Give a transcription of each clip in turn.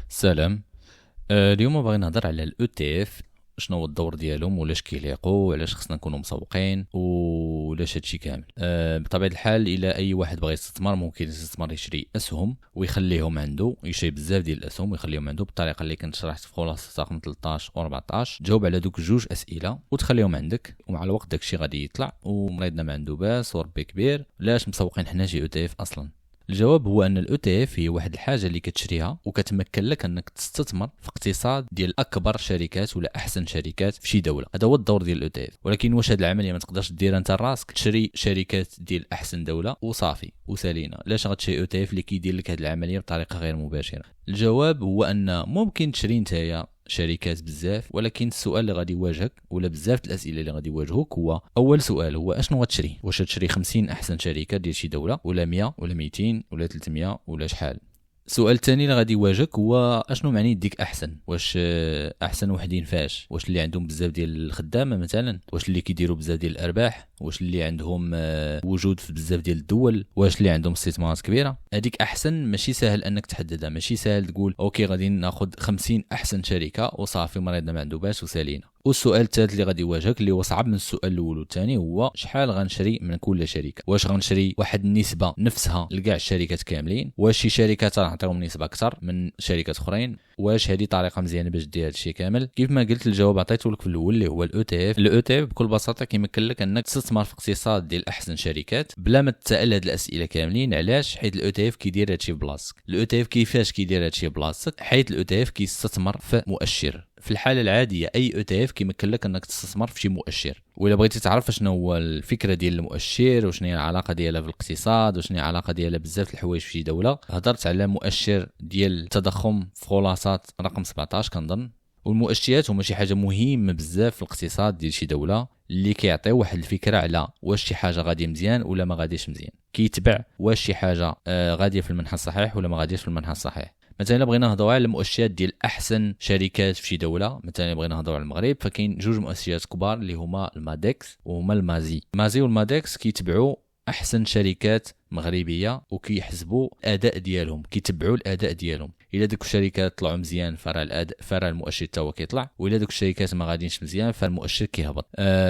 سلام. اليوم باغي نهضر على الاو تي اف، شنو هو الدور ديالهم ولاش كيليقوا وعلاش خصنا نكونوا مسوقين ولاش هادشي كامل. بطبيعه الحال الى اي واحد بغى يستثمر ممكن يستثمر يشري اسهم ويخليهم عنده، يشري بزاف ديال الاسهم ويخليهم عنده بالطريقه اللي كنت شرحت في خلاصه رقم 13 و 14. جاوب على دوك جوج اسئله وتخليهم عندك، ومع الوقت داكشي غادي يطلع ومريضنا ما عنده باس وربي كبير. علاش مسوقين حنا شي او تي اف اصلا؟ الجواب هو ان الاو تي اف هي واحد الحاجه اللي كتشريها وكتمكن لك انك تستثمر في اقتصاد ديال اكبر شركات ولا احسن شركات في شي دوله. هذا هو الدور ديال الاو تي اف. ولكن واش هذه العمليه ما تقدرش ديرها انت راسك؟ تشري شركات ديال احسن دوله وصافي وسالينا؟ علاش غتشري او تي اف اللي كيدير لك هذه العمليه بطريقه غير مباشره؟ الجواب هو ان ممكن تشري نتايا شركات بزاف، ولكن السؤال اللي غادي يواجهك ولا بزاف الاسئله اللي غادي يواجهوك هو اول سؤال هو اشنو غتشري؟ واش تشري 50 احسن شركه ديال شي دوله ولا 100 ولا 200 ولا 300 ولا شحال؟ السؤال الثاني اللي غادي يواجهك هو اشنو معني ديك احسن؟ واش احسن وحدين فاش؟ واش اللي عندهم بزاف ديال الخدامه مثلا؟ واش اللي كيديروا بزاف ديال الارباح؟ واش اللي عندهم وجود في بزاف ديال الدول؟ واش اللي عندهم استثمارات كبيره؟ هذيك احسن ماشي سهل انك تحددها، ماشي سهل تقول اوكي غادي ناخذ 50 احسن شركه وصافي مريضنا ما عنده باس وسالينا. والسؤال الثالث اللي غادي يواجهك اللي هو صعب من السؤال الاول والثاني هو شحال غنشري من كل شركه؟ واش غنشري واحد النسبه نفسها لكاع الشركات كاملين؟ واش شي شركات غنعطيهم نسبه اكثر من شركات اخرين؟ واش هذه طريقه مزيانه باش دير هادشي كامل؟ كيف ما قلت الجواب عطيته لك في الاول اللي هو الاو تي اف. الاو تي اف بكل بساطه كيمكن لك انك تستثمر في اقتصاد ديال احسن شركات بلا ما تسال هاد الاسئله كاملين. علاش؟ حيت الاو تي اف كيدير هادشي بلاصتك. الاو تي اف كيفاش كيدير هادشي بلاصتك؟ حيت الاو تي اف كيستثمر في مؤشر. في الحاله العاديه اي او تي اف كيمكن لك انك تستثمر في شي مؤشر. ولا بغيتي تعرف شنو هو الفكره ديال المؤشر وشنو هي العلاقه ديالها في الاقتصاد وشنو هي العلاقه ديالها بزاف الحوايج في شي دوله، هضرت على مؤشر ديال التضخم في خلاصات رقم 17 كنظن. والمؤشرات هما شي حاجه مهمه بزاف في الاقتصاد ديال شي دوله اللي كيعطي واحد الفكره على واش شي حاجه غادي مزيان ولا ما غاديش مزيان. كيتبع واش شي حاجه غاديه في المنحى الصحيح ولا ما غاديش في المنحى الصحيح. مثلا بغينا نهضروا على المؤشرات ديال احسن شركات في شي دوله، مثلا بغينا نهضروا على المغرب فكاين جوج مؤشرات كبار اللي هما المادكس وهما المازي والمادكس كيتبعوا احسن شركات مغربيه وكيحسبوا الاداء ديالهم، كيتبعوا الاداء ديالهم. الا دوك الشركات طلعوا مزيان فرا الاداء فرا المؤشر حتى هو كيطلع، والا دوك الشركات ما غاديينش مزيان فالمؤشر كيهبط.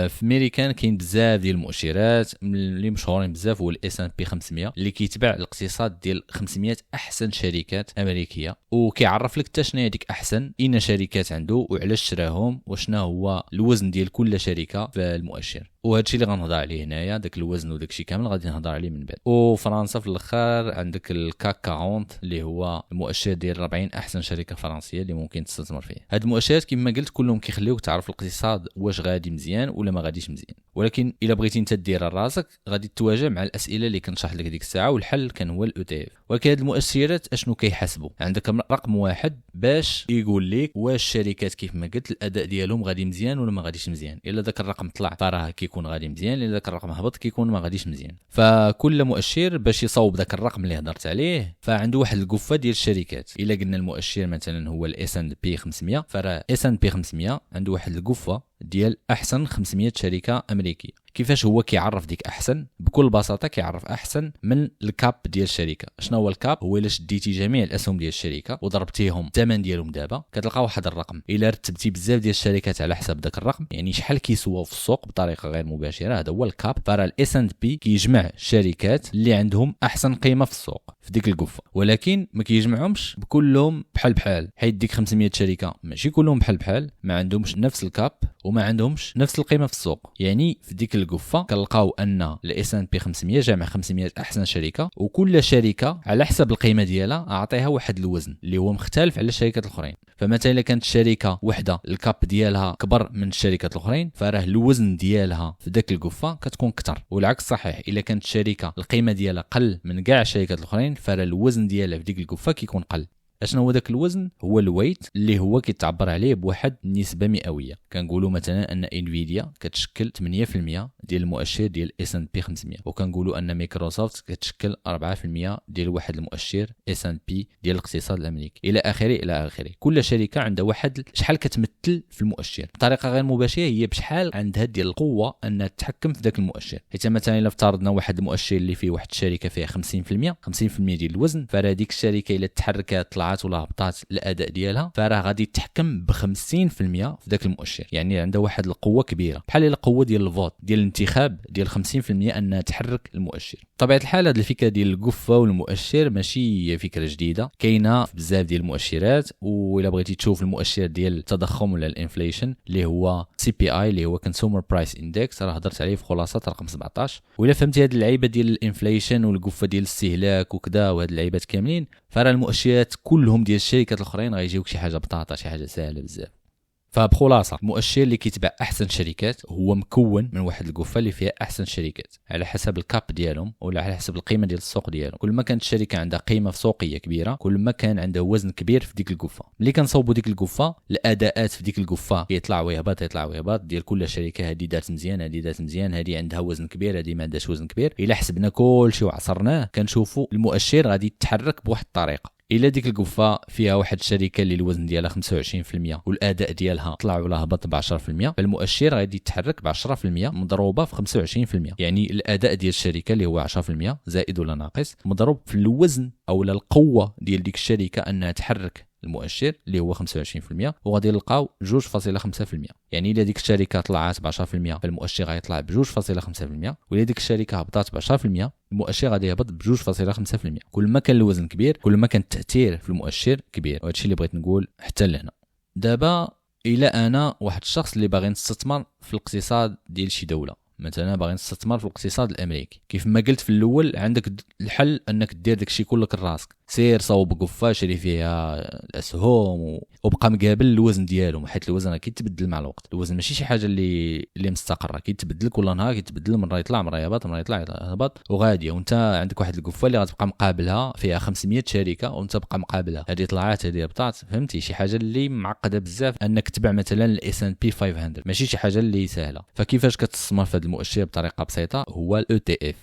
في امريكان كاين بزاف ديال المؤشرات اللي مشهورين بزاف هو الاس ان بي 500 اللي كيتبع الاقتصاد ديال 500 احسن شركات امريكيه وكيعرف لك حتى شنو هي ديك احسن اين شركات عنده وعلاش شراهم وشنو هو الوزن ديال كل شركه في المؤشر. وهذا الشيء اللي غنهضر عليه هنايا، داك الوزن وداك الشيء كامل غادي نهضر عليه من بعد. وفرنسا في الاخر عندك الكاك 40 اللي هو المؤشر ديال 40 احسن شركه فرنسيه اللي ممكن تستثمر فيه. هاد المؤشرات كما قلت كلهم كيخليوك تعرف الاقتصاد واش غادي مزيان ولا ما غاديش مزيان. ولكن الا بغيتي انت ديرها راسك غادي تواجه مع الاسئله اللي كنشرح لك ديك الساعه، والحل كان هو الاو تي اف. ولكن هاد المؤشرات اشنو كيحسبوا؟ عندك رقم واحد باش يقول لك واش الشركات كيف ما قلت الاداء ديالهم غادي مزيان ولا ما غاديش مزيان. الا داك الرقم طلع فراه كيكون غادي مزيان، الا داك الرقم هبط كيكون ما غاديش مزيان. فكل مؤشر باش يصوب داك الرقم اللي هضرت عليه فعنده واحد القفه ديال الشركات. الا قلنا المؤشر مثلا هو الاس ان بي 500 فراه اس ان بي 500 عنده واحد القفه ديال احسن 500 شركه امريكيه. كيفاش هو كيعرف ديك احسن؟ بكل بساطه كيعرف احسن من الكاب ديال الشركه. شنو هو الكاب؟ هو الا شديتي جميع الاسهم ديال الشركه وضربتيهم الثمن ديالهم دابا كتلقى واحد الرقم. الا رتبتي بزاف ديال الشركات على حسب داك الرقم يعني شحال كيسواو في السوق بطريقه غير مباشره، هذا هو الكاب. فرا الاس ان بي كيجمع الشركات اللي عندهم احسن قيمه في السوق في ديك القفه، ولكن ما كيجمعهمش بكلهم بحال حيت ديك 500 شركه ماشي كلهم بحال ما عندهمش نفس الكاب وما عندهمش نفس القيمه في السوق. يعني في ديك القفه كنلقاو ان الاس ان بي 500 جامع 500 احسن شركه، وكل شركه على حسب القيمه ديالها اعطيها واحد الوزن اللي هو مختلف على الشركات الاخرين. فمثلا الا كانت شركه وحده الكاب ديالها كبر من الشركات الاخرين فراه الوزن ديالها في داك القفه كتكون كتر، والعكس صحيح. الا كانت شركه القيمه ديالها قل من كاع الشركات الاخرين فراه الوزن ديالها في ديك القفه كيكون قل. اشنو هو داك الوزن؟ هو الويت اللي هو كيتعبر عليه بواحد النسبه مئويه. كنقولوا مثلا ان انفيديا كتشكل 8% ديال المؤشر ديال اس ان بي 500، وكنقولوا ان مايكروسوفت كتشكل 4% ديال واحد المؤشر اس ان بي ديال الاقتصاد الامريكي الى اخره الى اخره. كل شركه عندها واحد شحال كتمثل في المؤشر بطريقه غير مباشره، هي بشحال عندها ديال القوه انها تتحكم في ذاك المؤشر. حيت مثلا الا افترضنا واحد المؤشر اللي فيه واحد الشركه فيها 50% ديال الوزن، فراه ديك الشركه الا تحركات طلعات ولا هبطات الاداء ديالها، فراه غادي يتحكم ب 50% في ذاك المؤشر. يعني عنده واحد القوه كبيره بحال القوه ديال الفوت ديال الانتخاب ديال 50% انها تحرك المؤشر. بطبيعه الحال هذه الفكره ديال القفه والمؤشر ماشي فكره جديده، كاينه في بزاف ديال المؤشرات. وإلا بغيتي تشوف المؤشر ديال التضخم ولا الانفليشن اللي هو CPI اللي هو كونسيومر برايس اندكس، راه هضرت عليه في خلاصه رقم 17. وإلا فهمتي هذه اللعيبه ديال الانفليشن والقفه ديال الاستهلاك وكذا وهاد اللعيبات كاملين، فراه المؤشرات كلهم ديال الشركات الاخرين غيجيوك شي حاجه بطاطا، شي حاجه سهله بزاف. فبخلاصه المؤشر اللي كيتبع احسن شركات هو مكون من واحد القفه اللي فيها احسن شركات على حسب الكاب ديالهم ولا على حسب القيمه ديال السوق ديالهم. كل ما كانت الشركه عندها قيمه سوقيه كبيره كل ما كان عندها وزن كبير في ديك القفه. ملي كنصوبوا ديك القفه الاداءات في ديك القفه كيطلع ويهبط يطلع ويهبط ديال كل شركه، هذه دارت مزيان هذه دارت مزيان، هذه عندها وزن كبير هذه ما عندهاش وزن كبير. الا حسبنا كلشي وعصرناه كنشوفوا المؤشر غادي يتحرك بواحد الطريقه. إلا ديك القفة فيها واحد الشركة اللي الوزن ديالها 25% والأداء ديالها طلع ولا هبط ب 10%، فالمؤشر غادي يتحرك ب 10% مضروبة في 25%. يعني الأداء ديال الشركة اللي هو 10% زائد ولا ناقص مضروب في الوزن أو القوة ديال ديك الشركة أنها تحرك المؤشر اللي هو 25%، وغادي نلقاو 2.5%. يعني الا ديك الشركه طلعت ب 10% فالمؤشر غيطلع ب 2.5%، والا ديك الشركه هبطات ب 10% المؤشر غادي يهبط ب 2.5%. كل ما كان الوزن كبير كل ما كان التاثير في المؤشر كبير. وهذا الشيء اللي بغيت نقول حتى لهنا. دابا الا انا واحد الشخص اللي باغي نستثمر في الاقتصاد ديال شي دوله، مثلا باغي نستثمر في الاقتصاد الامريكي، كيف ما قلت في الاول عندك الحل انك دير داكشي كلك لراسك. سير صوب قفه شري فيها الاسهم وبقى مقابل الوزن ديالهم، حيت الوزن راه كيتبدل مع الوقت. الوزن ماشي شي حاجه اللي مستقره، كيتبدل كل نهار كيتبدل، مره يطلع مره يهبط مره يطلع يهبط وغاديه. وانت عندك واحد القفه اللي غتبقى مقابلها فيها 500 شركه وانت بقى مقابلها، هذه طلعات هذه هبطات. فهمتي شي حاجه اللي معقده بزاف انك تتبع مثلا الS&P 500، ماشي شي حاجه اللي سهله. فكيفاش كتستثمر في هذا المؤشر بطريقه بسيطه؟ هو الETF.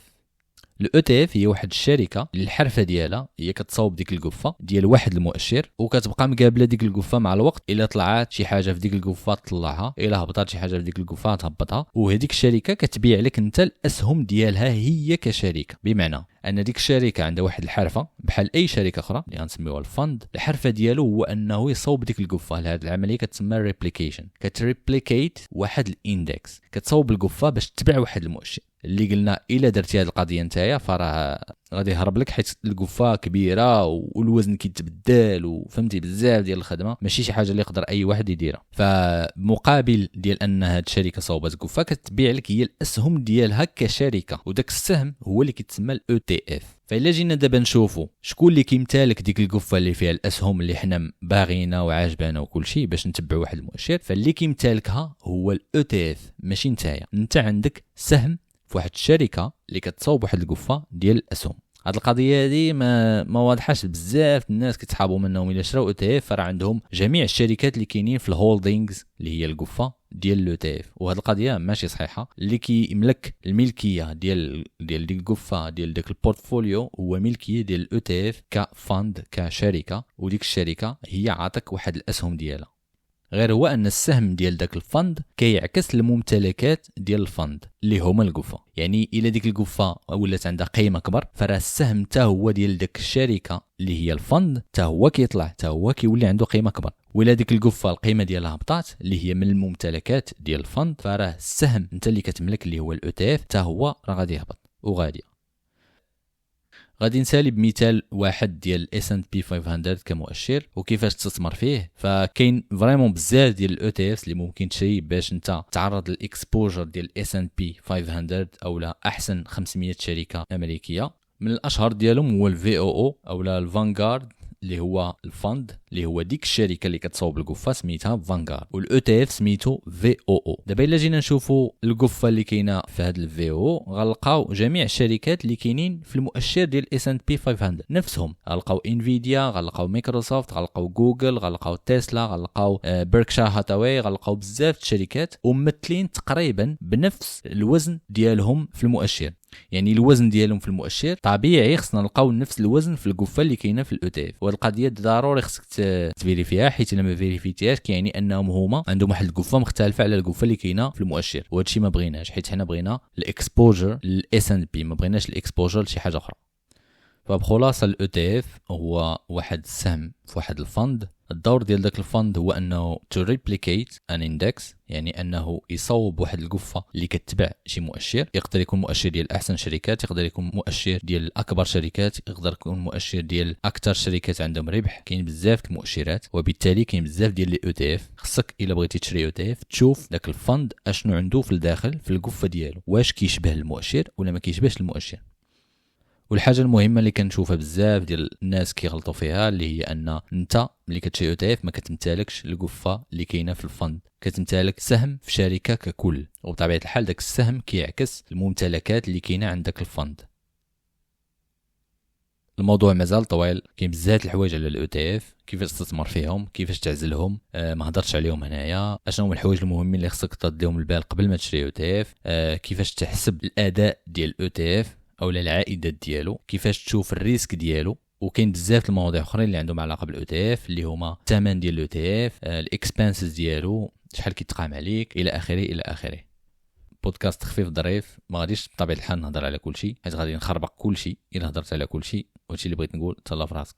الETF هي واحد الشركه اللي الحرفه ديالها هي كتصاوب ديك القفه ديال واحد المؤشر وكتبقى مقابله ديك القفه مع الوقت. الا طلعات شي حاجه في ديك القفه تطلعها، الا هبطات شي حاجه في ديك القفه تهبطها، وهذيك الشركه كتبيع لك انت الاسهم ديالها هي كشركه. بمعنى ان ديك الشركه عندها واحد الحرفه بحال اي شركه اخرى اللي غنسميوها الفند. الحرفه ديالو هو انه يصوب ديك القفه. هذه العمليه كتسمى ريبليكيشن، كتريبليكيت واحد الاندكس، كتصوب القفه باش تتبع واحد المؤشر. اللي قلنا الا درتي هذه القضيه نتايا فراه غادي يهرب لك، حيت القفه كبيره والوزن كيتبدل وفهمتي بزاف ديال الخدمه، ماشي شي حاجه اللي يقدر اي واحد يديرها. فمقابل ديال ان هاد الشركه صوبت قفه كتبيع لك هي الاسهم ديالها كشركه، وداك السهم هو اللي كيتسمى الETF. فإلا جينا دابا نشوفوا شكون اللي كيمتلك ديك القفه اللي فيها الاسهم اللي حنا باغينا وعاجبانا وكل شيء باش نتبعوا واحد المؤشر، فاللي كيمتلكها هو الETF ماشي نتايا. انت عندك سهم في واحد الشركه اللي كتصاوب واحد القفه ديال الاسهم. هاد القضيه هذه ما واضحاش بزاف الناس كيتحابوا منهم. الا شراو ETF فراه عندهم جميع الشركات اللي كاينين في الهولدينغز اللي هي القفه ديال الETF، وهاد القضيه ماشي صحيحه. اللي كيملك الملكيه ديال ديك القفه ديال داك البورتفوليو هو ملكيه ديال الETF كفند كشركه، وديك الشركه هي عاطك واحد الاسهم ديالها. غير هو ان السهم ديال داك الفند كيعكس الممتلكات ديال الفند اللي هما القفه. يعني الا ديك القفه ولات عندها قيمه كبر فراه السهم حتى هو ديال داك الشركه اللي هي الفند حتى هو كيطلع حتى هو كيولي عنده قيمه كبر. ولا ديك القفه القيمه ديالها هبطات اللي هي من الممتلكات ديال الفند فراه السهم انت اللي كتملك اللي هو الETF حتى هو راه غادي يهبط وغادي. غادي نسالي بمثال واحد ديال S&P 500 كمؤشر وكيفاش تستثمر فيه. فكاين فريمون بزاف ديال الETFs اللي ممكن تشري باش انت تعرض للاكسبوجر ديال S&P 500 او لا احسن 500 شركه امريكيه. من الاشهر ديالهم هو الVOO او لا الفانغارد اللي هو الفند اللي هو ديك الشركه اللي كتصاوب القفه سميتها فانغارد، والETF سميتو VOO. دابا الا جينا نشوفوا القفه اللي كاينه في هذا الVOO غنلقاو جميع الشركات اللي كاينين في المؤشر ديال S&P 500 نفسهم. غنلقاو انفيديا، غنلقاو مايكروسوفت، غنلقاو جوجل، غنلقاو تسلا، غنلقاو بيركشاير هاتاوي، غنلقاو بزاف الشركات وممثلين تقريبا بنفس الوزن ديالهم في المؤشر. يعني الوزن ديالهم في المؤشر طبيعي خصنا نلقاو نفس الوزن في القفه اللي كاينه في الETF. وهاد القضيه ضروري خصك تفيريفيها، حيت الا ما فيريفيتيهاش كيعني انهم هما عندهم واحد القفه مختلفه على القفه اللي كاينه في المؤشر، وهذا الشيء ما بغيناش حيت حنا بغينا الاكسبوجر للS&P، ما بغيناش الاكسبوجر لشي حاجه اخرى. فبخلاصه الاو تي اف هو واحد السهم في واحد الفند. الدور ديال داك الفند هو انه تو ريبليكيت ان اندكس، يعني انه يصوب واحد القفه اللي كتبع شي مؤشر. يقدر يكون مؤشر ديال احسن شركات، يقدر يكون مؤشر ديال اكبر شركات، يقدر يكون مؤشر ديال اكثر شركات عندهم ربح. كاين بزاف المؤشرات، وبالتالي كاين بزاف ديال لي او تي اف. خصك الا بغيتي تشري او تي اف تشوف داك الفند اشنو عنده في الداخل في القفه ديالو، واش كيشبه المؤشر ولا ما كيشبهش المؤشر. والحاجه المهمه اللي كنشوفها بزاف ديال الناس كيغلطوا فيها اللي هي ان انت ملي كتشري او تي اف ما كتمتلكش القفه اللي كاينه في الفند، كتمتلك سهم في شركه ككل، وبطبيعه الحال داك السهم كيعكس الممتلكات اللي كاينه عند داك الفند. الموضوع مازال طويل، كاين بزاف الحوايج على الاو تي اف، كيفاش تستثمر فيهم، كيفاش تعزلهم، ما هضرتش عليهم هنايا. اشنو هما الحوايج المهمين اللي خصك تديهم البال قبل ما تشري او تي اف، كيفاش تحسب الاداء ديال الاو تي اف او العائدات ديالو، كيفاش تشوف الريسك ديالو. وكاين بزاف المواضيع اخرين اللي عندهم علاقه بالاو تي اف اللي هما الثمن ديال الاو تي اف، الاكسبنسز ديالو، شحال كيتقام عليك، الى اخره الى اخره. بودكاست خفيف ظريف، ما غاديش بطبيعه الحال نهضر على كل شيء حيت غادي نخربق كل شيء الا هضرت على كل شيء. وهادشي اللي بغيت نقول، تهلا في راسك.